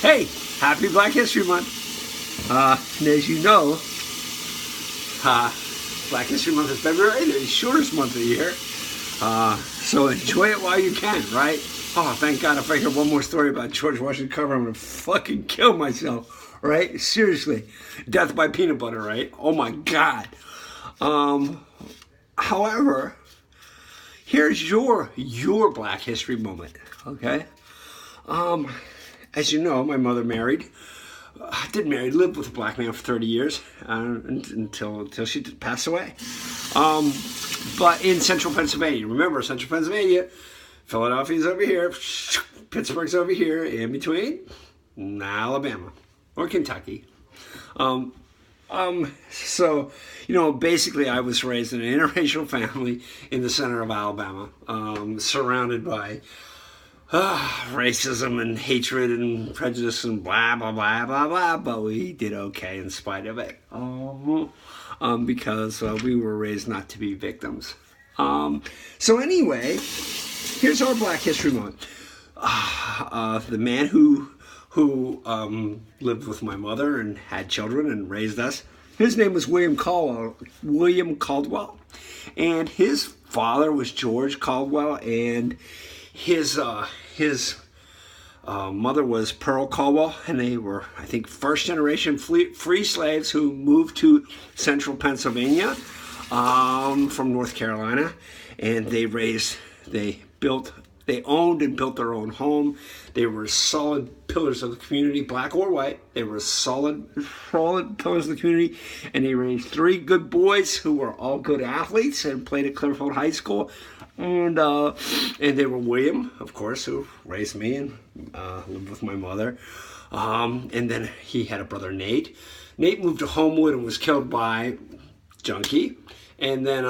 Hey, happy Black History Month. And as you know, Black History Month is February, the shortest month of the year. So enjoy it while you can, right? Oh, thank God, if I hear one more story about George Washington Carver, I'm going to fucking kill myself, right? Seriously. Death by peanut butter, right? Oh my God. However, here's your Black History moment, okay? As you know, my mother lived with a black man for 30 years until she passed away. But in central Pennsylvania, remember central Pennsylvania, Philadelphia's over here, Pittsburgh's over here, in between, Alabama or Kentucky. So, basically I was raised in an interracial family in the center of Alabama, surrounded by racism and hatred and prejudice and blah, blah, blah, blah, blah, but we did okay in spite of it, because we were raised not to be victims. So anyway, here's our Black History Month. The man who lived with my mother and had children and raised us, his name was William Caldwell, and his father was George Caldwell, and his mother was Earl Caldwell, and they were, I think, first generation free slaves who moved to central Pennsylvania from North Carolina, and they owned and built their own home. They were solid pillars of the community, black or white. They were solid pillars of the community, and they raised 3 good boys who were all good athletes and played at Clearfield High School. And they were William, of course, who raised me and lived with my mother. And then he had a brother, Nate. Nate moved to Homewood and was killed by Junkie. And then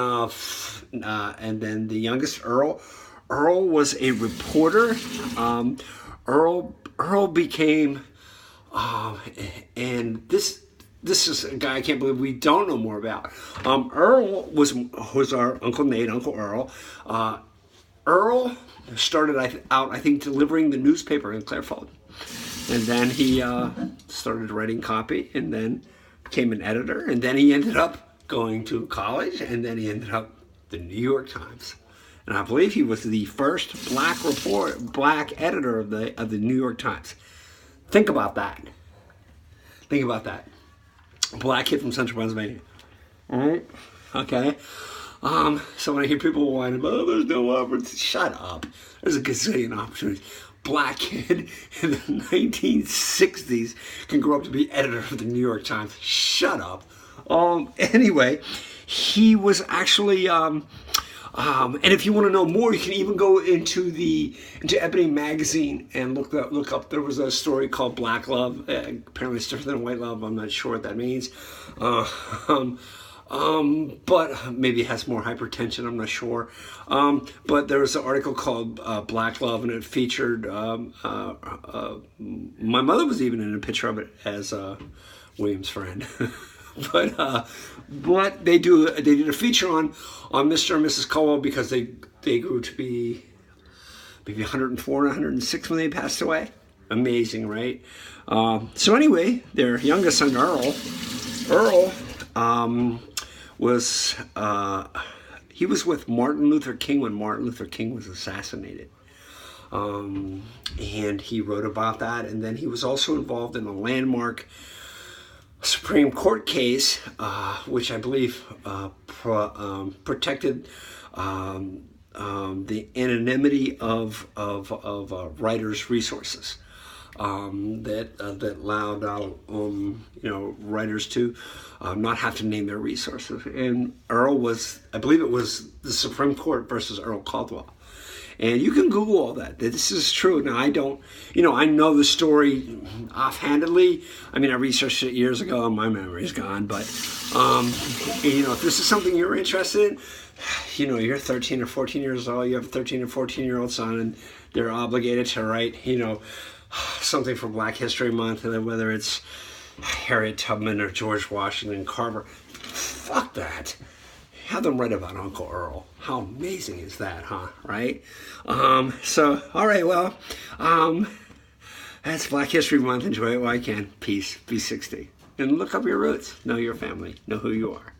the youngest, Earl. Earl was a reporter. Earl became, and this is a guy I can't believe we don't know more about. Earl was our Uncle Nate, Uncle Earl. Earl started out, I think, delivering the newspaper in Clearfield. And then he started writing copy and then became an editor. And then he ended up going to college, and then he ended up the New York Times. And I believe he was the first black editor of the New York Times. Think about that. Black kid from central Pennsylvania. All right? Okay. So when I hear people whining, oh, there's no opportunity. Shut up. There's a gazillion opportunities. Black kid in the 1960s can grow up to be editor of the New York Times. Shut up. Anyway, he was actually... and if you want to know more, you can even go into Ebony magazine and look up. There was a story called Black Love. Apparently, it's different than White Love. I'm not sure what that means. But maybe it has more hypertension. I'm not sure. But there was an article called Black Love, and it featured my mother was even in a picture of it as William's friend. But they did a feature on Mr. and Mrs. Caldwell because they grew to be maybe 104 and 106 when they passed away. Amazing, right? So anyway, their youngest son Earl was he was with Martin Luther King when Martin Luther King was assassinated. And he wrote about that, and then he was also involved in a landmark Supreme Court case, which I believe protected the anonymity of writers' resources. That allowed writers to not have to name their resources. And Earl was, I believe it was the Supreme Court versus Earl Caldwell. And you can Google all that. This is true. Now, I don't, I know the story offhandedly. I mean, I researched it years ago and my memory's gone. But, if this is something you're interested in, you're 13 or 14 years old, you have a 13 or 14-year-old son, and they're obligated to write, something for Black History Month, whether it's Harriet Tubman or George Washington Carver. Fuck that. Have them write about Uncle Earl. How amazing is that, huh? Right? So, all right, well, That's Black History Month. Enjoy it while you can. Peace. B-60. And look up your roots. Know your family. Know who you are.